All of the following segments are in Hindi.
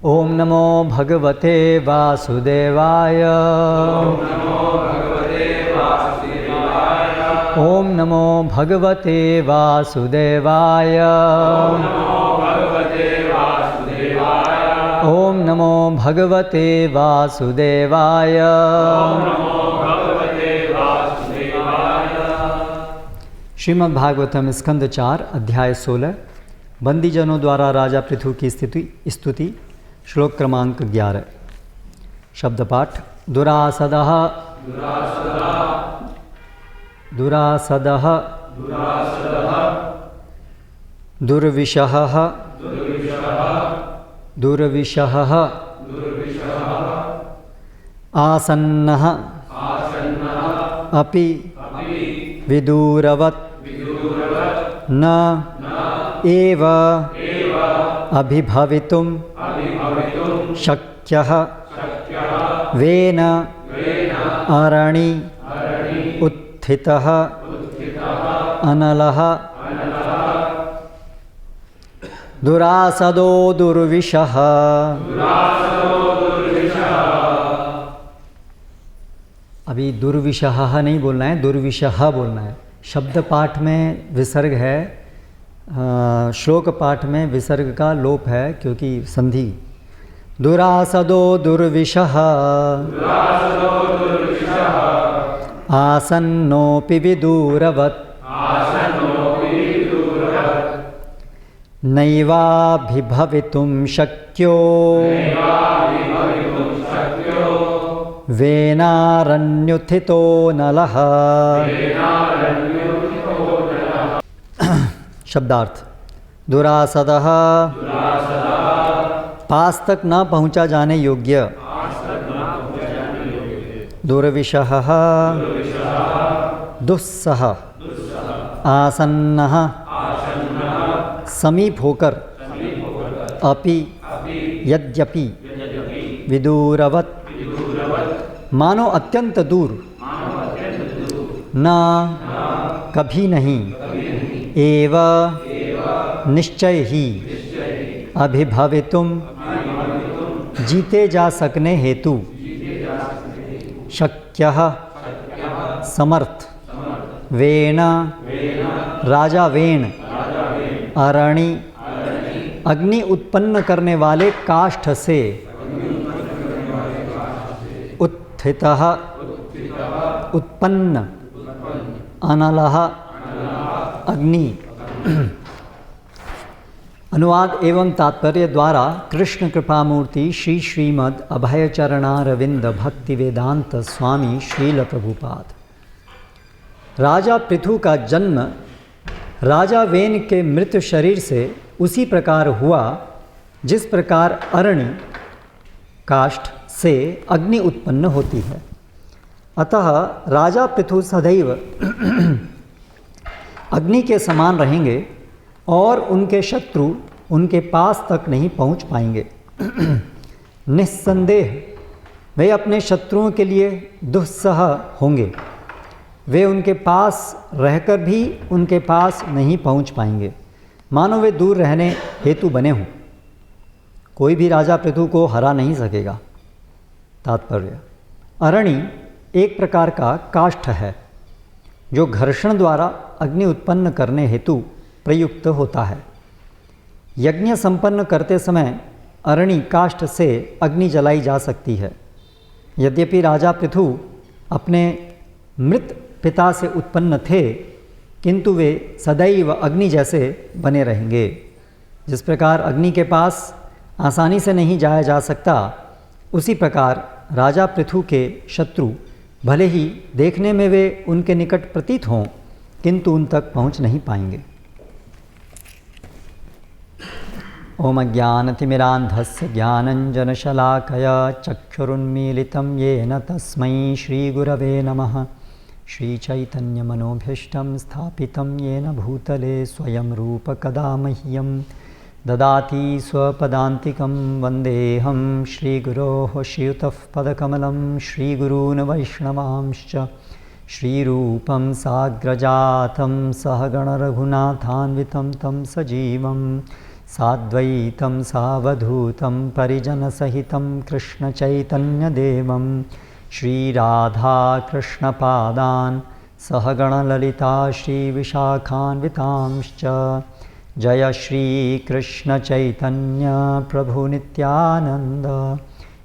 ओम नमो भगवते वासुदेवाय। ओम नमो भगवते वासुदेवाय। ओम नमो भगवते वासुदेवाय। श्रीमद् भागवतम स्कंद 4 अध्याय 16 बंदीजनों द्वारा राजा पृथु की स्तुति। श्लोक क्रमांक 11। शब्द पाठ। दुरासदः दुरासदः दुर्विशः दुर्विशः आसन्नः अपि विदूरवत् न एव अभिभवितुं शक्यः वेन अरणि उत्थितः अनलः दुरासदो दुर्विशः। अभी दुर्विशः नहीं बोलना है, दुर्विशः बोलना है। शब्द पाठ में विसर्ग है, श्लोक पाठ में विसर्ग का लोप है क्योंकि संधि। दुरासदो दुर्विशः आसन्नोऽपि विदूरवत् नैवाभिभवितुं शक्यो वेनारण्युत्थितो नलः। शब्दार्थ। दुरासदः पास तक न पहुंचा जाने योग्य। दुर्विशः दुस्सह आसन्नः समीप होकर अपि यद्यपि विदूरवत् मानो अत्यंत दूर न कभी नहीं एव निश्चय ही अभिभवितुं जीते जा सकने हेतु शक्यः समर्थ वेन राजा वेन अरणि अग्नि उत्पन्न करने वाले काष्ठ से उत्थितः उत्पन्न अनलः अग्नि। अनुवाद एवं तात्पर्य द्वारा कृष्ण कृपामूर्ति श्री श्रीमद् अभयचरणारविंद भक्ति वेदांत स्वामी श्रील प्रभुपाद। राजा पृथु का जन्म राजा वेन के मृत शरीर से उसी प्रकार हुआ जिस प्रकार अरणि काष्ठ से अग्नि उत्पन्न होती है। अतः राजा पृथु सदैव अग्नि के समान रहेंगे और उनके शत्रु उनके पास तक नहीं पहुंच पाएंगे। निस्संदेह वे अपने शत्रुओं के लिए दुस्सह होंगे। वे उनके पास रहकर भी उनके पास नहीं पहुंच पाएंगे, मानो वे दूर रहने हेतु बने हों। कोई भी राजा पृथु को हरा नहीं सकेगा। तात्पर्य। अरणि एक प्रकार का काष्ठ है जो घर्षण द्वारा अग्नि उत्पन्न करने हेतु प्रयुक्त होता है। यज्ञ संपन्न करते समय अरणि काष्ठ से अग्नि जलाई जा सकती है। यद्यपि राजा पृथु अपने मृत पिता से उत्पन्न थे, किंतु वे सदैव अग्नि जैसे बने रहेंगे। जिस प्रकार अग्नि के पास आसानी से नहीं जाया जा सकता, उसी प्रकार राजा पृथु के शत्रु भले ही देखने में वे उनके निकट प्रतीत हों, किंतु उन तक पहुंच नहीं पाएंगे। ओम अज्ञानतिमिरान्धस्य ज्ञानञ्जनशलाकया चक्षुरुन्मीलितं येन तस्मै श्रीगुरवे नमः। श्रीचैतन्यमनोभीष्टं स्थापितं येन भूतले स्वयं रूप कदा मह्यं ददाति स्वपदान्तिकं। वन्देऽहं श्रीगुरोः श्रीयुतः पदकमलं श्रीगुरून् वैष्णवांश्च श्रीरूपं साग्रजातं सहगणरघुनाथान्वितं तं सजीवं साद्वैतं सावधूतं परिजनसहितं कृष्णचैतन्यदेवं श्रीराधाकृष्णपादान् सहगणललिता श्रीविशाखान्वितांश्च। जय श्रीकृष्णचैतन्य प्रभुनित्यानन्द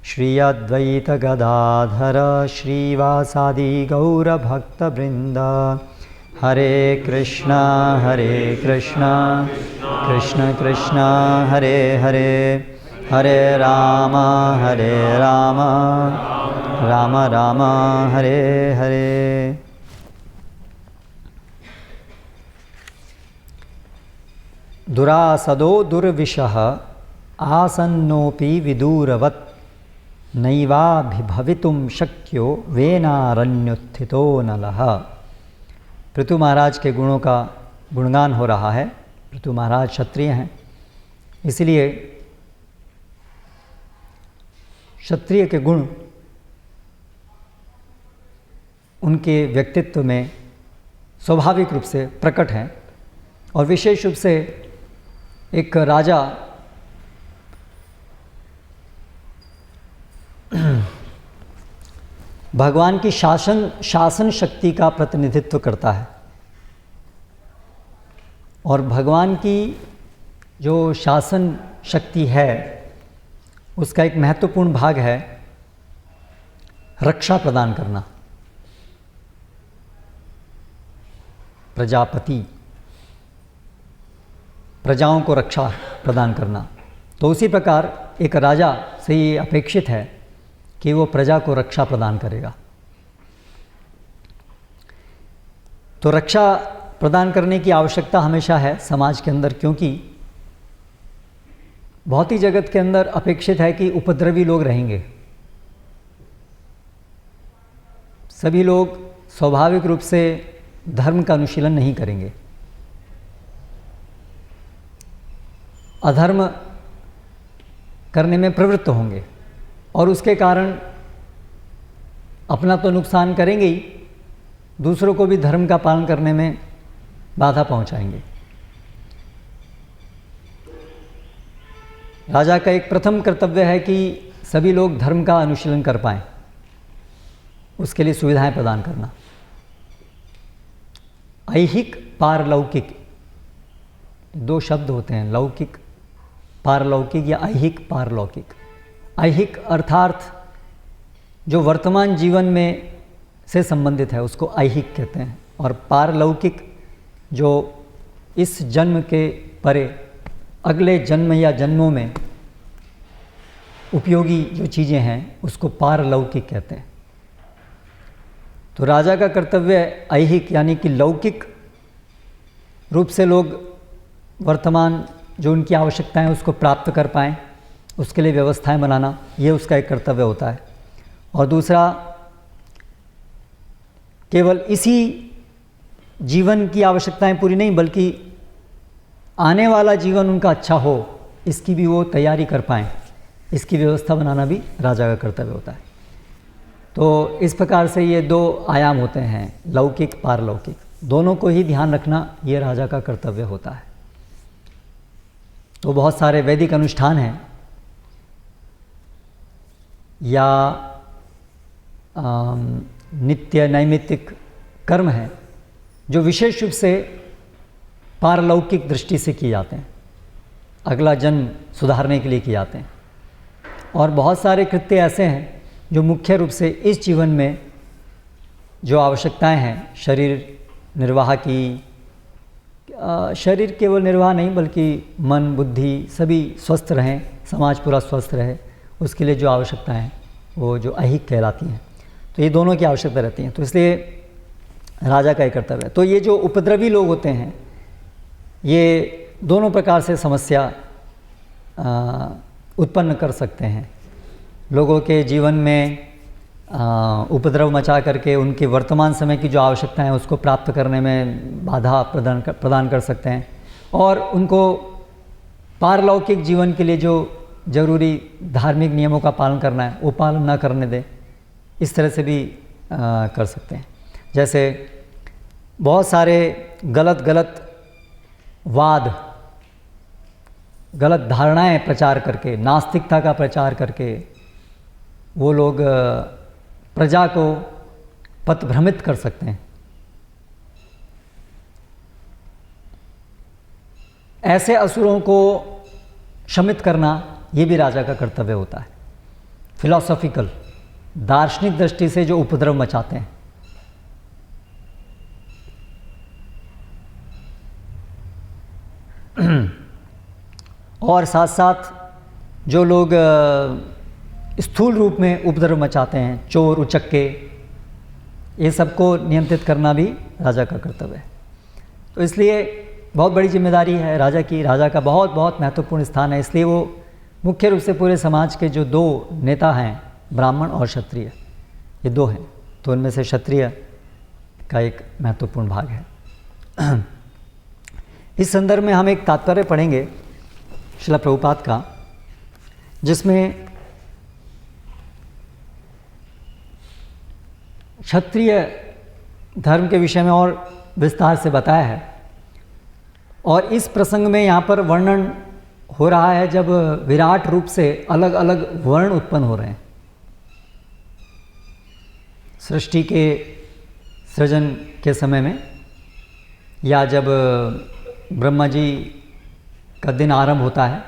श्री अद्वैत गदाधर श्रीवासादि गौरभक्तवृन्द। हरे कृष्णा कृष्ण कृष्ण हरे हरे, हरे राम राम राम हरे हरे। दुरासदो दुर्विशः आसन्नोऽपि विदूरवत् नैवाभिभवितुं शक्यो वेनारण्युत्थितो नलः। पृथु महाराज के गुणों का गुणगान हो रहा है। पृथु महाराज क्षत्रिय हैं, इसलिए क्षत्रिय के गुण उनके व्यक्तित्व में स्वाभाविक रूप से प्रकट हैं। और विशेष रूप से एक राजा भगवान की शासन शक्ति का प्रतिनिधित्व करता है, और भगवान की जो शासन शक्ति है उसका एक महत्वपूर्ण भाग है रक्षा प्रदान करना। प्रजापति, प्रजाओं को रक्षा प्रदान करना। तो उसी प्रकार एक राजा से ये अपेक्षित है कि वो प्रजा को रक्षा प्रदान करेगा। तो रक्षा प्रदान करने की आवश्यकता हमेशा है समाज के अंदर, क्योंकि भौतिक जगत के अंदर अपेक्षित है कि उपद्रवी लोग रहेंगे। सभी लोग स्वाभाविक रूप से धर्म का अनुशीलन नहीं करेंगे, अधर्म करने में प्रवृत्त होंगे, और उसके कारण अपना तो नुकसान करेंगे ही, दूसरों को भी धर्म का पालन करने में बाधा पहुंचाएंगे। राजा का एक प्रथम कर्तव्य है कि सभी लोग धर्म का अनुशीलन कर पाएं, उसके लिए सुविधाएं प्रदान करना। ऐहिक पारलौकिक दो शब्द होते हैं, लौकिक पारलौकिक या ऐहिक पारलौकिक। ऐहिक अर्थात जो वर्तमान जीवन में से संबंधित है उसको ऐहिक कहते हैं, और पारलौकिक जो इस जन्म के परे अगले जन्म या जन्मों में उपयोगी जो चीज़ें हैं उसको पारलौकिक कहते हैं। तो राजा का कर्तव्य ऐहिक यानी कि लौकिक रूप से लोग वर्तमान जो उनकी आवश्यकताएं उसको प्राप्त कर पाएँ, उसके लिए व्यवस्थाएं बनाना, ये उसका एक कर्तव्य होता है। और दूसरा, केवल इसी जीवन की आवश्यकताएं पूरी नहीं बल्कि आने वाला जीवन उनका अच्छा हो, इसकी भी वो तैयारी कर पाएँ, इसकी व्यवस्था बनाना भी राजा का कर्तव्य होता है। तो इस प्रकार से ये दो आयाम होते हैं, लौकिक पारलौकिक, दोनों को ही ध्यान रखना ये राजा का कर्तव्य होता है। तो बहुत सारे वैदिक अनुष्ठान हैं या नित्य नैमित्तिक कर्म हैं जो विशेष रूप से पारलौकिक दृष्टि से किए जाते हैं, अगला जन्म सुधारने के लिए किए जाते हैं। और बहुत सारे कृत्य ऐसे हैं जो मुख्य रूप से इस जीवन में जो आवश्यकताएं हैं, शरीर निर्वाह की, शरीर केवल निर्वाह नहीं बल्कि मन बुद्धि सभी स्वस्थ रहें, समाज पूरा स्वस्थ रहे, उसके लिए जो आवश्यकताएं हैं वो जो ऐहिक कहलाती हैं। तो ये दोनों की आवश्यकता रहती है, तो इसलिए राजा का एक कर्तव्य है। तो ये जो उपद्रवी लोग होते हैं ये दोनों प्रकार से समस्या उत्पन्न कर सकते हैं। लोगों के जीवन में उपद्रव मचा करके उनके वर्तमान समय की जो आवश्यकताएं हैं उसको प्राप्त करने में बाधा प्रदान कर सकते हैं, और उनको पारलौकिक जीवन के लिए जो जरूरी धार्मिक नियमों का पालन करना है वो पालन न करने दें, इस तरह से भी कर सकते हैं। जैसे बहुत सारे गलत वाद गलत धारणाएं प्रचार करके, नास्तिकता का प्रचार करके वो लोग प्रजा को पथभ्रमित कर सकते हैं। ऐसे असुरों को शमित करना ये भी राजा का कर्तव्य होता है। फिलॉसॉफिकल, दार्शनिक दृष्टि से जो उपद्रव मचाते हैं। और साथ साथ जो लोग स्थूल रूप में उपद्रव मचाते हैं, चोर उचक्के, ये सबको नियंत्रित करना भी राजा का कर्तव्य है। तो इसलिए बहुत बड़ी जिम्मेदारी है राजा की। राजा का बहुत बहुत महत्वपूर्ण स्थान है। इसलिए वो मुख्य रूप से पूरे समाज के जो दो नेता हैं, ब्राह्मण और क्षत्रिय, ये दो हैं, तो उनमें से क्षत्रिय का एक महत्वपूर्ण भाग है। इस संदर्भ में हम एक तात्पर्य पढ़ेंगे श्रील प्रभुपाद का, जिसमें क्षत्रिय धर्म के विषय में और विस्तार से बताया है। और इस प्रसंग में यहाँ पर वर्णन हो रहा है जब विराट रूप से अलग अलग वर्ण उत्पन्न हो रहे हैं। सृष्टि के सृजन के समय में, या जब ब्रह्मा जी का दिन आरंभ होता है,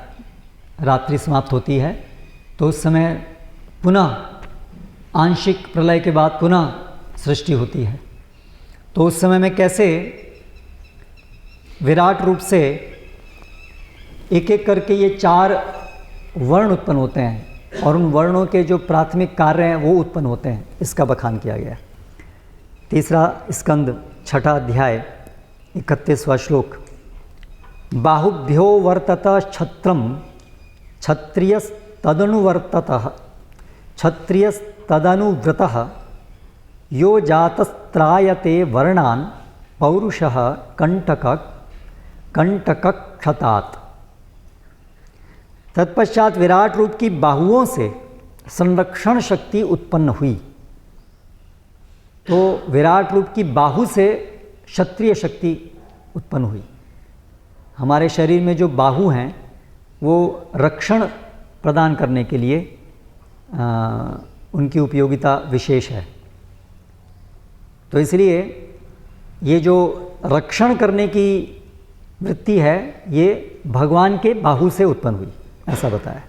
रात्रि समाप्त होती है, तो उस समय पुनः आंशिक प्रलय के बाद पुनः सृष्टि होती है। तो उस समय में कैसे विराट रूप से एक एक करके ये 4 वर्ण उत्पन्न होते हैं और उन वर्णों के जो प्राथमिक कार्य हैं वो उत्पन्न होते हैं, इसका बखान किया गया। 3रा स्कंद 6ठा अध्याय 31वां श्लोक। बाहुभ्यो वर्तत क्षत्रम क्षत्रियस्तदनुवर्ततः क्षत्रियस्तदनुव्रतः यो जातस्त्रायते वर्णान् पौरुषः कंटकक्षतात्। तत्पश्चात विराट रूप की बाहुओं से संरक्षण शक्ति उत्पन्न हुई। तो विराट रूप की बाहु से क्षत्रिय शक्ति उत्पन्न हुई। हमारे शरीर में जो बाहु हैं वो रक्षण प्रदान करने के लिए उनकी उपयोगिता विशेष है। तो इसलिए ये जो रक्षण करने की वृत्ति है ये भगवान के बाहु से उत्पन्न हुई, ऐसा बताया।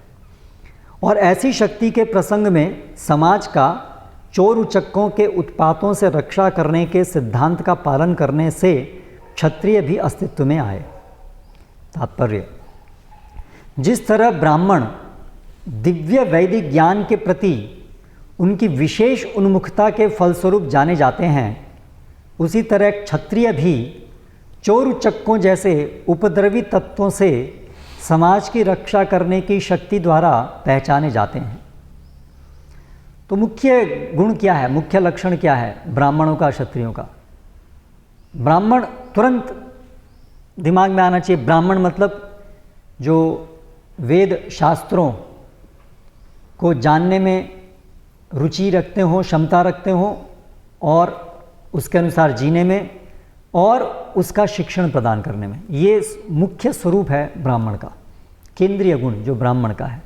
और ऐसी शक्ति के प्रसंग में समाज का चोर उचक्कों के उत्पातों से रक्षा करने के सिद्धांत का पालन करने से क्षत्रिय भी अस्तित्व में आए। तात्पर्य, जिस तरह ब्राह्मण दिव्य वैदिक ज्ञान के प्रति उनकी विशेष उन्मुखता के फलस्वरूप जाने जाते हैं, उसी तरह क्षत्रिय भी चोर उचक्कों जैसे उपद्रवी तत्वों से समाज की रक्षा करने की शक्ति द्वारा पहचाने जाते हैं। तो मुख्य गुण क्या है, मुख्य लक्षण क्या है ब्राह्मणों का, क्षत्रियों का? ब्राह्मण, तुरंत दिमाग में आना चाहिए, ब्राह्मण मतलब जो वेद शास्त्रों को जानने में रुचि रखते हों, क्षमता रखते हों और उसके अनुसार जीने में और उसका शिक्षण प्रदान करने में, ये मुख्य स्वरूप है ब्राह्मण का, केंद्रीय गुण जो ब्राह्मण का है।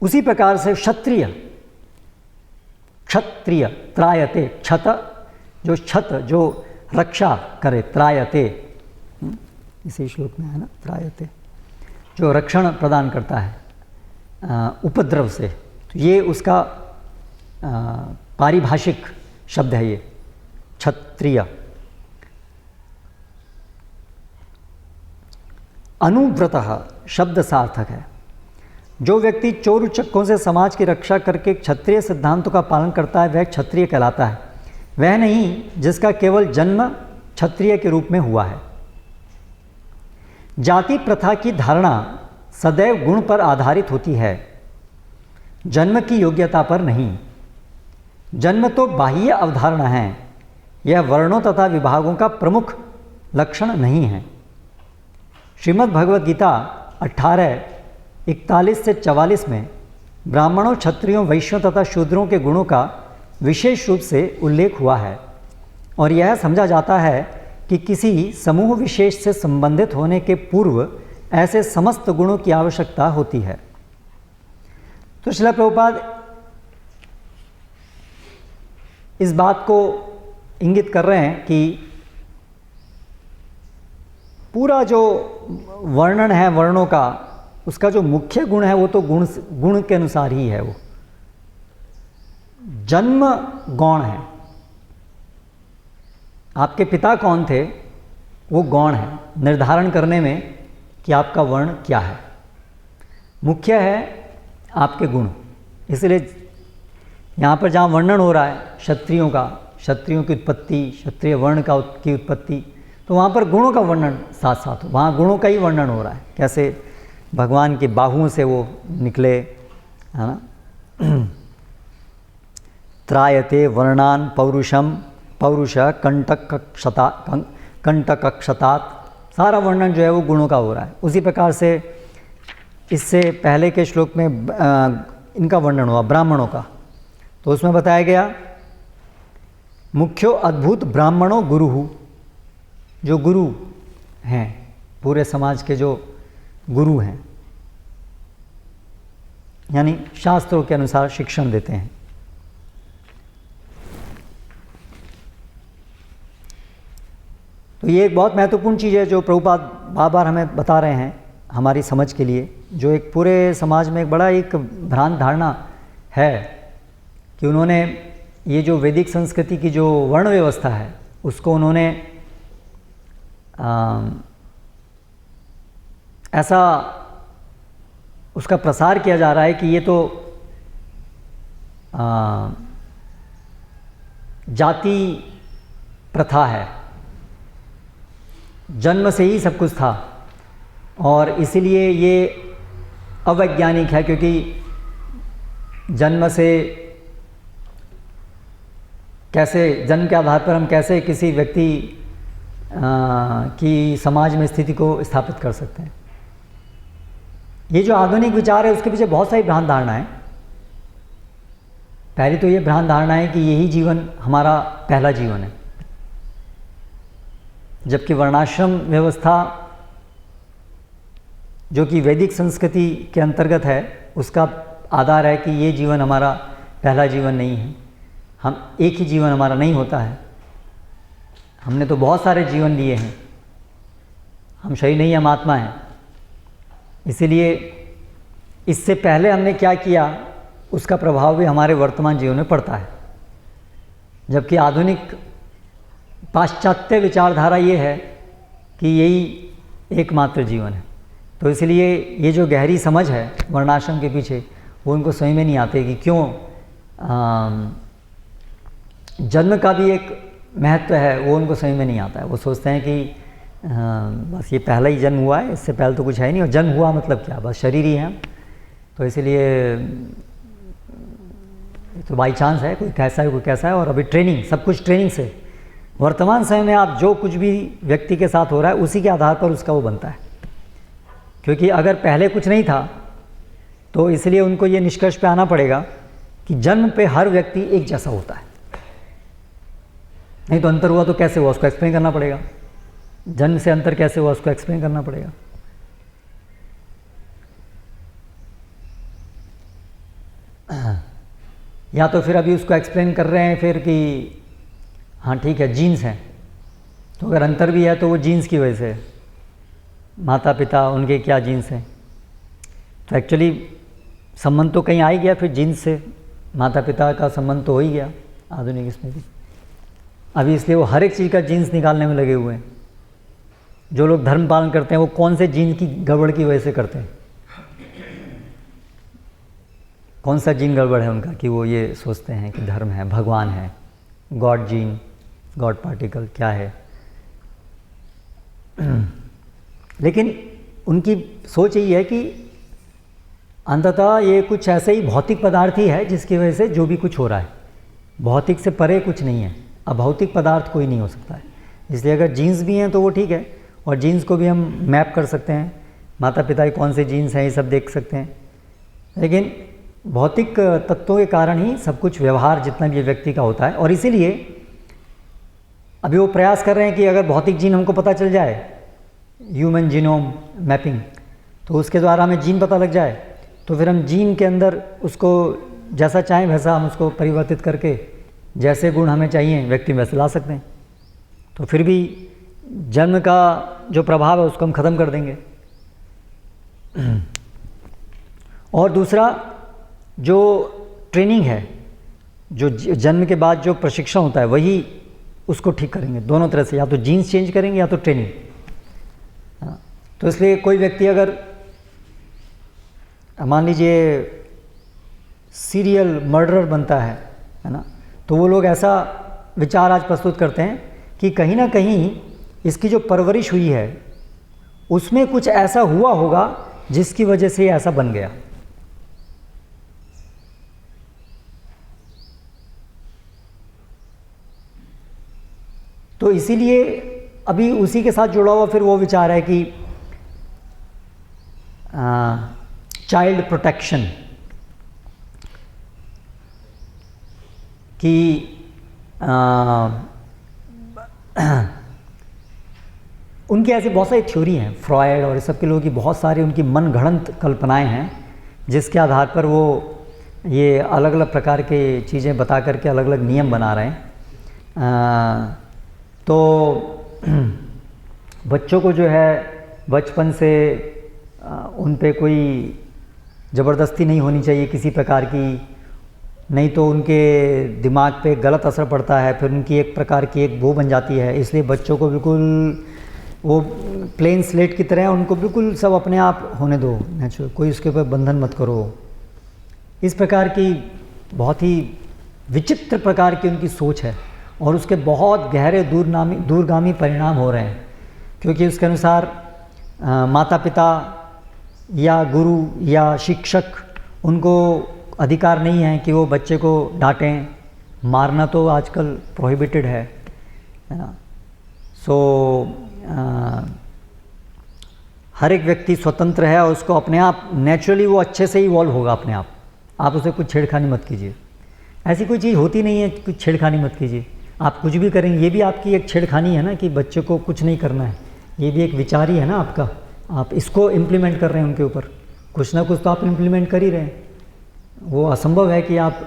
उसी प्रकार से क्षत्रिय, क्षत्रिय त्रायते, क्षत जो क्षत जो रक्षा करे, त्रायते, इसी श्लोक में है ना, त्रायते जो रक्षण प्रदान करता है उपद्रव से। तो ये उसका पारिभाषिक शब्द है ये क्षत्रिय। अनुव्रतः शब्द सार्थक है। जो व्यक्ति चोर उचक्कों से समाज की रक्षा करके क्षत्रिय सिद्धांतों का पालन करता है वह क्षत्रिय कहलाता है, वह नहीं जिसका केवल जन्म क्षत्रिय के रूप में हुआ है। जाति प्रथा की धारणा सदैव गुण पर आधारित होती है, जन्म की योग्यता पर नहीं। जन्म तो बाह्य अवधारणा है, यह वर्णों तथा विभागों का प्रमुख लक्षण नहीं है। श्रीमद् भगवद गीता 18:41 से 44 में ब्राह्मणों, क्षत्रियों, वैश्यों तथा शूद्रों के गुणों का विशेष रूप से उल्लेख हुआ है और यह समझा जाता है कि किसी समूह विशेष से संबंधित होने के पूर्व ऐसे समस्त गुणों की आवश्यकता होती है। तो श्रील प्रभुपाद इस बात को इंगित कर रहे हैं कि पूरा जो वर्णन है वर्णों का, उसका जो मुख्य गुण है वो तो गुण के अनुसार ही है। वो जन्म गौण है। आपके पिता कौन थे वो गौण है निर्धारण करने में कि आपका वर्ण क्या है। मुख्य है आपके गुण। इसलिए यहाँ पर जहाँ वर्णन हो रहा है क्षत्रियों का, क्षत्रियों की उत्पत्ति, क्षत्रिय वर्ण की उत्पत्ति, तो वहाँ पर गुणों का वर्णन साथ साथ हो। वहाँ गुणों का ही वर्णन हो रहा है, कैसे भगवान की बाहुओं से वो निकले, है ना। त्रायते वर्णान पौरुषम पौरुष कंटकक्षतात, सारा वर्णन जो है वो गुणों का हो रहा है। उसी प्रकार से इससे पहले के श्लोक में इनका वर्णन हुआ ब्राह्मणों का, तो उसमें बताया गया मुख्यो अद्भुत ब्राह्मणों गुरु, जो गुरु हैं पूरे समाज के, जो गुरु हैं यानी शास्त्रों के अनुसार शिक्षण देते हैं। तो ये एक बहुत महत्वपूर्ण चीज़ है जो प्रभुपाद बार बार हमें बता रहे हैं हमारी समझ के लिए, जो एक पूरे समाज में एक बड़ा एक भ्रांत धारणा है कि उन्होंने ये जो वैदिक संस्कृति की जो वर्ण व्यवस्था है उसको उन्होंने ऐसा उसका प्रसार किया जा रहा है कि ये तो जाति प्रथा है, जन्म से ही सब कुछ था और इसीलिए ये अवैज्ञानिक है, क्योंकि जन्म से कैसे, जन्म के आधार पर हम कैसे किसी व्यक्ति की समाज में स्थिति को स्थापित कर सकते हैं। ये जो आधुनिक विचार है उसके पीछे बहुत सारी भ्रांत धारणा है। पहली तो ये भ्रांत धारणा है कि यही जीवन हमारा पहला जीवन है, जबकि वर्णाश्रम व्यवस्था जो कि वैदिक संस्कृति के अंतर्गत है उसका आधार है कि ये जीवन हमारा पहला जीवन नहीं है। हम एक ही जीवन हमारा नहीं होता है, हमने तो बहुत सारे जीवन लिए हैं। हम शरीर नहीं, हम आत्मा हैं। इसीलिए इससे पहले हमने क्या किया उसका प्रभाव भी हमारे वर्तमान जीवन में पड़ता है। जबकि आधुनिक पाश्चात्य विचारधारा ये है कि यही एकमात्र जीवन है। तो इसलिए ये जो गहरी समझ है वर्णाश्रम के पीछे वो उनको समझ में नहीं आते कि क्यों जन्म का भी एक महत्व है, वो उनको समझ में नहीं आता है। वो सोचते हैं कि बस ये पहला ही जन्म हुआ है, इससे पहले तो कुछ है नहीं, और जन्म हुआ मतलब क्या, बस शरीर ही है। तो इसलिए तो बाई चांस है, कोई कैसा है कोई कैसा है, और अभी ट्रेनिंग, सब कुछ ट्रेनिंग से वर्तमान समय में आप जो कुछ भी व्यक्ति के साथ हो रहा है उसी के आधार पर उसका वो बनता है। क्योंकि अगर पहले कुछ नहीं था तो इसलिए उनको ये निष्कर्ष पे आना पड़ेगा कि जन्म पे हर व्यक्ति एक जैसा होता है, नहीं तो अंतर हुआ तो कैसे हुआ उसको एक्सप्लेन करना पड़ेगा। जन्म से अंतर कैसे हुआ उसको एक्सप्लेन करना पड़ेगा। या तो फिर अभी उसको एक्सप्लेन कर रहे हैं फिर कि हाँ ठीक है जीन्स हैं, तो अगर अंतर भी है तो वो जीन्स की वजह से, माता पिता उनके क्या जीन्स हैं, तो एक्चुअली संबंध तो कहीं आ ही गया, फिर जीन्स से माता पिता का संबंध तो हो ही गया आधुनिक इसमें भी। अभी इसलिए वो हर एक चीज़ का जीन्स निकालने में लगे हुए हैं। जो लोग धर्म पालन करते हैं वो कौन से जीन की गड़बड़ की वजह से करते हैं, कौन सा जीन गड़बड़ है उनका कि वो ये सोचते हैं कि धर्म है, भगवान है, गॉड जीन, गॉड पार्टिकल क्या है। लेकिन उनकी सोच यही है कि अंततः ये कुछ ऐसे ही भौतिक पदार्थ ही है जिसकी वजह से जो भी कुछ हो रहा है, भौतिक से परे कुछ नहीं है। अभौतिक पदार्थ कोई नहीं हो सकता है। इसलिए अगर जीन्स भी हैं तो वो ठीक है, और जीन्स को भी हम मैप कर सकते हैं, माता पिता के कौन से जीन्स हैं ये सब देख सकते हैं। लेकिन भौतिक तत्वों के कारण ही सब कुछ व्यवहार जितना भी व्यक्ति का होता है। और इसीलिए अभी वो प्रयास कर रहे हैं कि अगर भौतिक जीन हमको पता चल जाए, ह्यूमन जीनोम मैपिंग, तो उसके द्वारा हमें जीन पता लग जाए, तो फिर हम जीन के अंदर उसको जैसा चाहें वैसा हम उसको परिवर्तित करके जैसे गुण हमें चाहिए व्यक्ति में वैसे ला सकते हैं। तो फिर भी जन्म का जो प्रभाव है उसको हम ख़त्म कर देंगे। और दूसरा जो ट्रेनिंग है, जो जन्म के बाद जो प्रशिक्षण होता है वही उसको ठीक करेंगे दोनों तरह से, या तो जीन्स चेंज करेंगे या तो ट्रेनिंग। तो इसलिए कोई व्यक्ति अगर मान लीजिए सीरियल मर्डरर बनता है ना, तो वो लोग ऐसा विचार आज प्रस्तुत करते हैं कि कहीं ना कहीं इसकी जो परवरिश हुई है उसमें कुछ ऐसा हुआ होगा जिसकी वजह से ऐसा बन गया। तो इसीलिए अभी उसी के साथ जुड़ा हुआ फिर वो विचार है कि चाइल्ड प्रोटेक्शन, कि उनकी ऐसी बहुत सारी थ्योरी हैं, फ्रॉयड और इस सब के लोगों की बहुत सारी उनकी मन गढ़ंत कल्पनाएं हैं, जिसके आधार पर वो ये अलग अलग प्रकार के चीज़ें बता करके अलग अलग नियम बना रहे हैं। तो बच्चों को जो है बचपन से उन पे कोई ज़बरदस्ती नहीं होनी चाहिए किसी प्रकार की, नहीं तो उनके दिमाग पे गलत असर पड़ता है, फिर उनकी एक प्रकार की एक वो बन जाती है। इसलिए बच्चों को बिल्कुल वो प्लेन स्लेट की तरह उनको बिल्कुल सब अपने आप होने दो, नेचुरल, कोई उसके ऊपर बंधन मत करो। इस प्रकार की बहुत ही विचित्र प्रकार की उनकी सोच है और उसके बहुत गहरे दूरगामी परिणाम हो रहे हैं, क्योंकि उसके अनुसार माता पिता या गुरु या शिक्षक उनको अधिकार नहीं है कि वो बच्चे को डांटें। मारना तो आजकल प्रोहिबिटेड है ना। सो हर एक व्यक्ति स्वतंत्र है और उसको अपने आप नेचुरली वो अच्छे से इवॉल्व होगा अपने आप उसे कुछ छेड़खानी मत कीजिए। ऐसी कोई चीज़ होती नहीं है कुछ छेड़खानी मत कीजिए। आप कुछ भी करेंगे ये भी आपकी एक छेड़खानी है ना, कि बच्चे को कुछ नहीं करना है, ये भी एक विचार ही है ना आपका। आप इसको इम्प्लीमेंट कर रहे हैं उनके ऊपर, कुछ ना कुछ तो आप इम्प्लीमेंट कर ही रहे हैं। वो असंभव है कि आप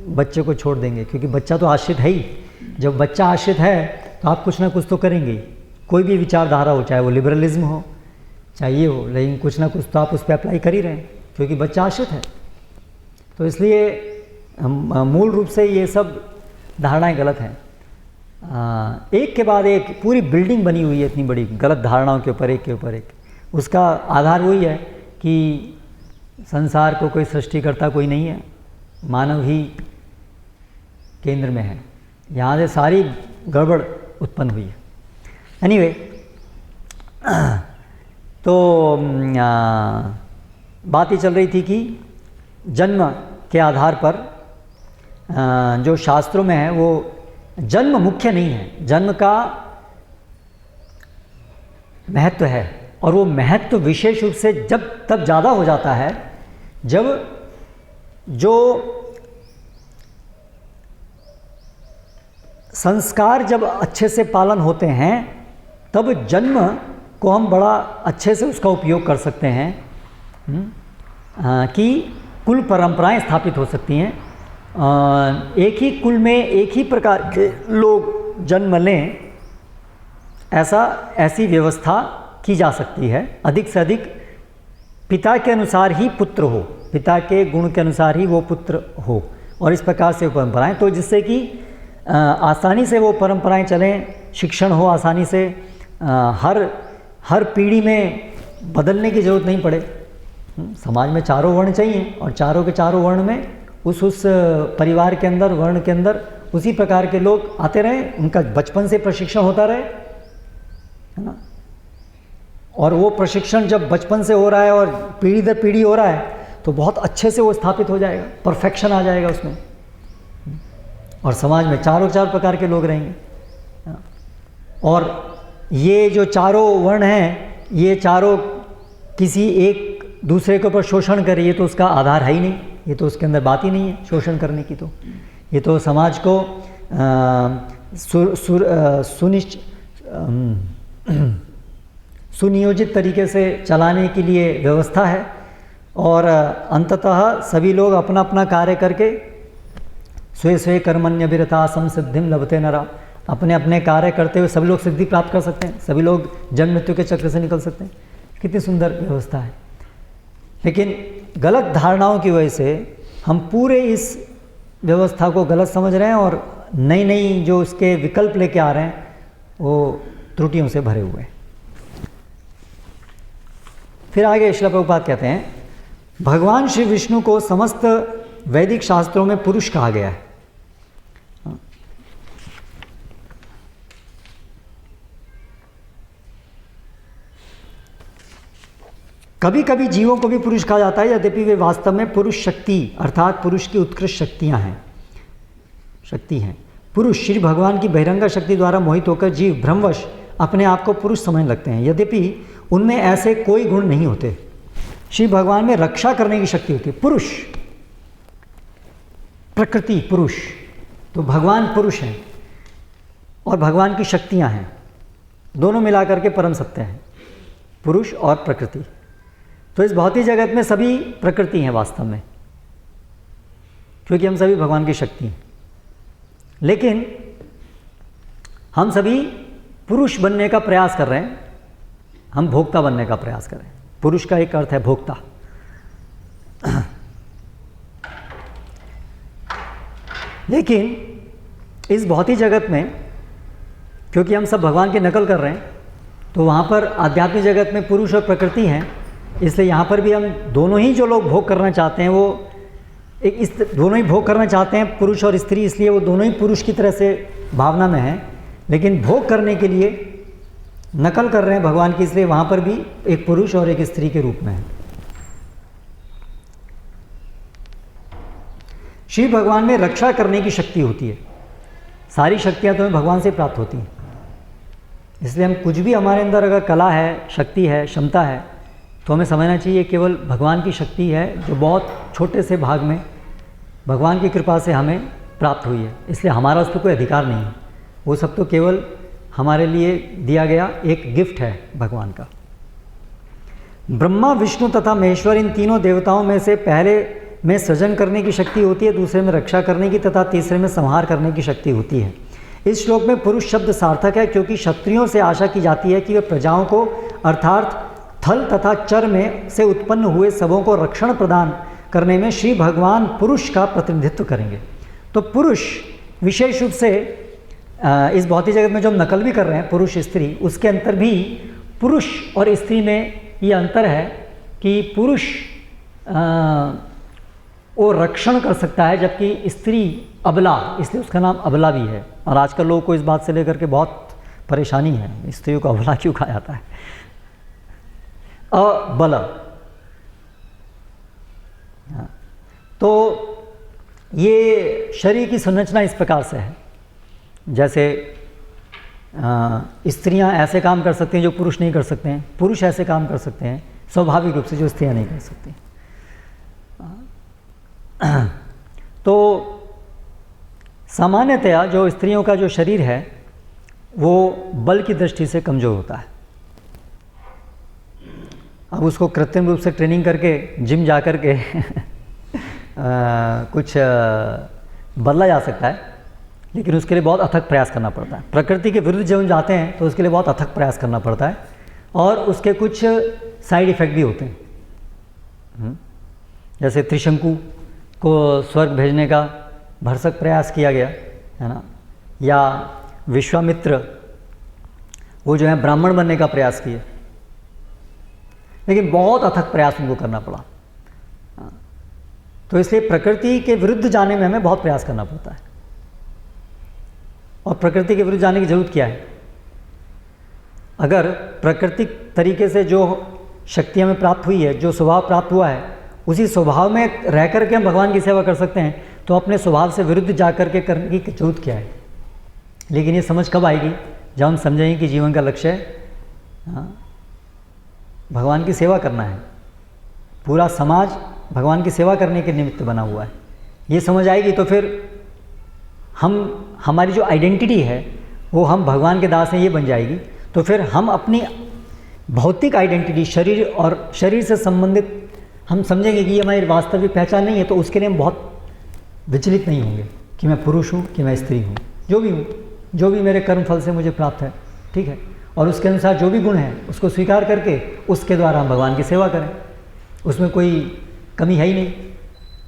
बच्चे को छोड़ देंगे, क्योंकि बच्चा तो आश्रित है ही। जब बच्चा आश्रित है तो आप कुछ ना कुछ तो करेंगे। कोई भी विचारधारा हो, चाहे वो लिबरलिज्म हो चाहे ये हो, लेकिन कुछ ना कुछ तो आप उस पर अप्लाई कर ही रहे हैं, क्योंकि बच्चा आश्रित है। तो इसलिए मूल रूप से ये सब धारणाएं गलत हैं। एक के बाद एक पूरी बिल्डिंग बनी हुई है इतनी बड़ी गलत धारणाओं के ऊपर, एक के ऊपर एक। उसका आधार वही है कि संसार को कोई सृष्टिकर्ता कोई नहीं है, मानव ही केंद्र में है। यहाँ से सारी गड़बड़ उत्पन्न हुई है। एनीवे, तो बात ये चल रही थी कि जन्म के आधार पर जो शास्त्रों में है वो जन्म मुख्य नहीं है, जन्म का महत्व है। और वो महत्व विशेष रूप से तब ज़्यादा हो जाता है जब जो संस्कार जब अच्छे से पालन होते हैं, तब जन्म को हम बड़ा अच्छे से उसका उपयोग कर सकते हैं कि कुल परंपराएं स्थापित हो सकती हैं। एक ही कुल में एक ही प्रकार के लोग जन्म लें, ऐसी व्यवस्था की जा सकती है। अधिक से अधिक पिता के अनुसार ही पुत्र हो, पिता के गुण के अनुसार ही वो पुत्र हो, और इस प्रकार से परंपराएं, तो जिससे कि आसानी से वो परंपराएं चलें, शिक्षण हो आसानी से, हर पीढ़ी में बदलने की ज़रूरत नहीं पड़े। समाज में चारों वर्ण चाहिए और चारों के चारों वर्ण में उस परिवार के अंदर, वर्ण के अंदर उसी प्रकार के लोग आते रहें, उनका बचपन से प्रशिक्षण होता रहे, है ना। और वो प्रशिक्षण जब बचपन से हो रहा है और पीढ़ी दर पीढ़ी हो रहा है तो बहुत अच्छे से वो स्थापित हो जाएगा, परफेक्शन आ जाएगा उसमें, और समाज में चारों प्रकार के लोग रहेंगे। और ये जो चारों वर्ण हैं, ये चारों किसी एक दूसरे के ऊपर शोषण करे, ये तो उसका आधार है ही नहीं, ये तो उसके अंदर बात ही नहीं है शोषण करने की। तो ये तो समाज को सुनियोजित तरीके से चलाने के लिए व्यवस्था है। और अंततः सभी लोग अपना अपना कार्य करके स्वे स्वे कर्मण्यभिरता संसिद्धिम लभते नरा, अपने अपने कार्य करते हुए सभी लोग सिद्धि प्राप्त कर सकते हैं, सभी लोग जन्म मृत्यु के चक्र से निकल सकते हैं। कितनी सुंदर व्यवस्था है। लेकिन गलत धारणाओं की वजह से हम पूरे इस व्यवस्था को गलत समझ रहे हैं और नई नई जो उसके विकल्प लेके आ रहे हैं वो त्रुटियों से भरे हुए हैं। फिर आगे श्रील प्रभुपाद कहते हैं, भगवान श्री विष्णु को समस्त वैदिक शास्त्रों में पुरुष कहा गया है। कभी कभी जीवों को भी पुरुष कहा जाता है, यद्यपि वे वास्तव में पुरुष शक्ति अर्थात पुरुष की उत्कृष्ट शक्ति हैं। पुरुष श्री भगवान की बहिरंग शक्ति द्वारा मोहित होकर जीव भ्रमवश अपने आप को पुरुष समझने लगते हैं, यद्यपि उनमें ऐसे कोई गुण नहीं होते। श्री भगवान में रक्षा करने की शक्ति होती है। पुरुष, प्रकृति पुरुष, तो भगवान पुरुष हैं और भगवान की शक्तियां हैं, दोनों मिलाकर के परम सत्य हैं, पुरुष और प्रकृति। तो इस भौतिक जगत में सभी प्रकृति हैं वास्तव में, क्योंकि हम सभी भगवान की शक्ति हैं। लेकिन हम सभी पुरुष बनने का प्रयास कर रहे हैं, हम भोक्ता बनने का प्रयास कर रहे हैं। पुरुष का एक अर्थ है भोक्ता। लेकिन इस भौतिक जगत में क्योंकि हम सब भगवान की नकल कर रहे हैं, तो वहाँ पर आध्यात्मिक जगत में पुरुष और प्रकृति हैं, इसलिए यहाँ पर भी हम दोनों ही जो लोग भोग करना चाहते हैं वो दोनों ही भोग करना चाहते हैं, पुरुष और स्त्री, इसलिए वो दोनों ही पुरुष की तरह से भावना में हैं। लेकिन भोग करने के लिए नकल कर रहे हैं भगवान की, इसलिए वहाँ पर भी एक पुरुष और एक स्त्री के रूप में है। श्री भगवान में रक्षा करने की शक्ति होती है। सारी शक्तियाँ तो हमें भगवान से प्राप्त होती हैं, इसलिए हम कुछ भी हमारे अंदर अगर कला है, शक्ति है, क्षमता है, तो हमें समझना चाहिए केवल भगवान की शक्ति है जो बहुत छोटे से भाग में भगवान की कृपा से हमें प्राप्त हुई है, इसलिए हमारा उस पर कोई अधिकार नहीं है। वो सब तो केवल हमारे लिए दिया गया एक गिफ्ट है भगवान का। ब्रह्मा, विष्णु तथा महेश्वर, इन तीनों देवताओं में से पहले में सृजन करने की शक्ति होती है, दूसरे में रक्षा करने की तथा तीसरे में संहार करने की शक्ति होती है। इस श्लोक में पुरुष शब्द सार्थक है, क्योंकि क्षत्रियों से आशा की जाती है कि वे प्रजाओं को अर्थात थल तथा चर में से उत्पन्न हुए सबों को रक्षण प्रदान करने में श्री भगवान पुरुष का प्रतिनिधित्व करेंगे। तो पुरुष विशेष रूप से इस भौतिक जगत में जो हम नकल भी कर रहे हैं पुरुष स्त्री, उसके अंतर भी पुरुष और स्त्री में ये अंतर है कि पुरुष वो रक्षण कर सकता है, जबकि स्त्री अबला, इसलिए उसका नाम अबला भी है। और आजकल लोगों को इस बात से लेकर के बहुत परेशानी है, स्त्रियों को अबला क्यों कहा जाता है। अबल, तो ये शरीर की संरचना इस प्रकार से है, जैसे स्त्रियां ऐसे काम कर सकती हैं जो पुरुष नहीं कर सकते हैं, पुरुष ऐसे काम कर सकते हैं स्वाभाविक रूप से जो स्त्रियां नहीं कर सकती। तो सामान्यतया जो स्त्रियों का जो शरीर है वो बल की दृष्टि से कमज़ोर होता है। अब उसको कृत्रिम रूप से ट्रेनिंग करके जिम जा कर के कुछ बदला जा सकता है, लेकिन उसके लिए बहुत अथक प्रयास करना पड़ता है। प्रकृति के विरुद्ध जब हम जाते हैं तो उसके लिए बहुत अथक प्रयास करना पड़ता है और उसके कुछ साइड इफ़ेक्ट भी होते हैं। जैसे त्रिशंकु को स्वर्ग भेजने का भरसक प्रयास किया गया है ना, या विश्वामित्र वो जो है ब्राह्मण बनने का प्रयास किए, लेकिन बहुत अथक प्रयास उनको करना पड़ा। तो इसलिए प्रकृति के विरुद्ध जाने में हमें बहुत प्रयास करना पड़ता है। और प्रकृति के विरुद्ध जाने की जरूरत क्या है? अगर प्राकृतिक तरीके से जो शक्ति हमें प्राप्त हुई है, जो स्वभाव प्राप्त हुआ है, उसी स्वभाव में रह कर के हम भगवान की सेवा कर सकते हैं, तो अपने स्वभाव से विरुद्ध जा कर के करने की जरूरत क्या है? लेकिन ये समझ कब आएगी? जब हम समझेंगे कि जीवन का लक्ष्य भगवान की सेवा करना है, पूरा समाज भगवान की सेवा करने के निमित्त बना हुआ है। ये समझ आएगी तो फिर हमारी जो आइडेंटिटी है वो हम भगवान के दास हैं ये बन जाएगी, तो फिर हम अपनी भौतिक आइडेंटिटी शरीर से संबंधित हम समझेंगे कि ये हमारी वास्तविक पहचान नहीं है, तो उसके लिए हम बहुत विचलित नहीं होंगे कि मैं पुरुष हूँ कि मैं स्त्री हूँ, जो भी हूँ, जो भी मेरे कर्म फल से मुझे प्राप्त है, ठीक है, और उसके अनुसार जो भी गुण है उसको स्वीकार करके उसके द्वारा हम भगवान की सेवा करें, उसमें कोई कमी है ही नहीं।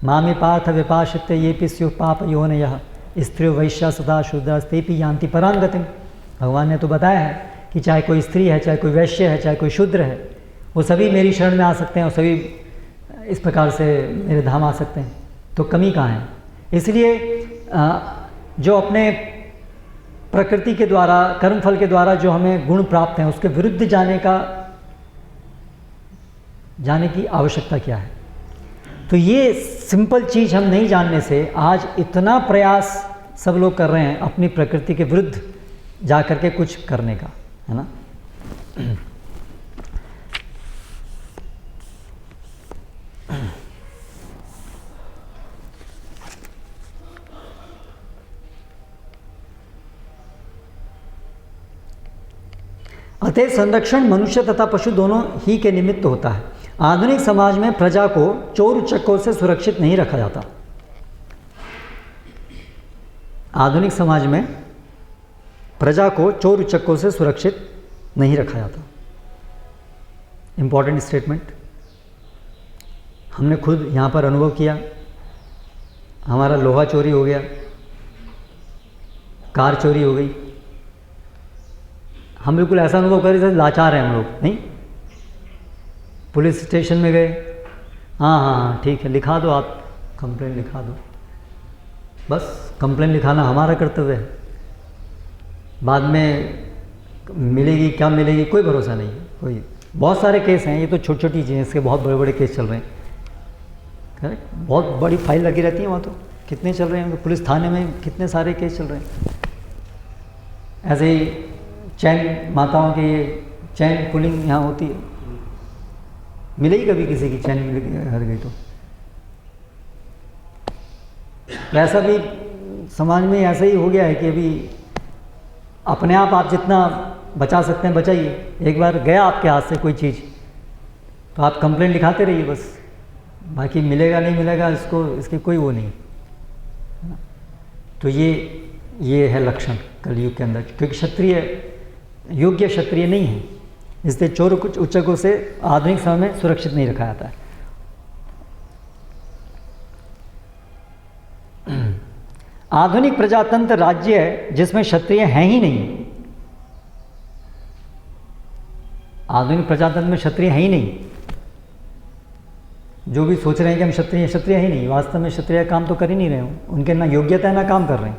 मामे पार्थ विपाशित ये पि स्युः पाप योन यः स्त्रियो वैश्या सदा शूद्रास्तेपि यान्ति परां गतिम्। भगवान ने तो बताया है कि चाहे कोई स्त्री है, चाहे कोई वैश्य है, चाहे कोई शूद्र है, वो सभी मेरी शरण में आ सकते हैं और सभी इस प्रकार से मेरे धाम आ सकते हैं, तो कमी कहाँ है। इसलिए जो अपने प्रकृति के द्वारा, कर्मफल के द्वारा जो हमें गुण प्राप्त हैं उसके विरुद्ध जाने की आवश्यकता क्या है। तो ये सिंपल चीज़ हम नहीं जानने से आज इतना प्रयास सब लोग कर रहे हैं अपनी प्रकृति के विरुद्ध जा कर के कुछ करने का, है ना। अतः संरक्षण मनुष्य तथा पशु दोनों ही के निमित्त होता है। आधुनिक समाज में प्रजा को चोर उचक्कों से सुरक्षित नहीं रखा जाता। आधुनिक समाज में प्रजा को चोर उचक्कों से सुरक्षित नहीं रखा जाता। इम्पॉर्टेंट स्टेटमेंट, हमने खुद यहाँ पर अनुभव किया। हमारा लोहा चोरी हो गया, कार चोरी हो गई, हम बिल्कुल ऐसा अनुभव कर रहे थे, लाचार हैं हम लोग, नहीं। पुलिस स्टेशन में गए, हाँ ठीक है, लिखा दो, आप कंप्लेंट लिखा दो, बस कंप्लेंट लिखाना हमारा कर्तव्य है। बाद में मिलेगी क्या मिलेगी कोई भरोसा नहीं है। कोई बहुत सारे केस हैं, ये तो छोटी छोटी चीज़ें, इसके बहुत बड़े बड़े केस चल रहे हैं, करेक्ट, बहुत बड़ी फाइल लगी रहती है वहाँ, तो कितने चल रहे हैं पुलिस थाने में, कितने सारे केस चल रहे हैं। ऐसे ही चैन माताओं के ये चैन पुलिंग यहाँ होती है, मिलेगी कभी किसी की चैन हर गई तो। वैसा भी समाज में ऐसा ही हो गया है कि अभी अपने आप जितना बचा सकते हैं बचाइए। एक बार गया आपके हाथ से कोई चीज़ तो आप कंप्लेंट लिखाते रहिए बस, बाकी मिलेगा नहीं मिलेगा इसकी कोई वो नहीं। तो ये है लक्षण कलयुग के अंदर, क्योंकि क्षत्रिय योग्य क्षत्रिय नहीं है, इसलिए चोर उच्चकों से आधुनिक समय में सुरक्षित नहीं रखा जाता है। आधुनिक प्रजातंत्र राज्य है जिसमें क्षत्रिय हैं ही नहीं। आधुनिक प्रजातंत्र में क्षत्रिय हैं ही नहीं। जो भी सोच रहे हैं कि हम क्षत्रिय ही नहीं, वास्तव में क्षत्रिय काम तो कर ही नहीं रहे हो, उनके ना योग्यता है ना काम कर रहे हैं।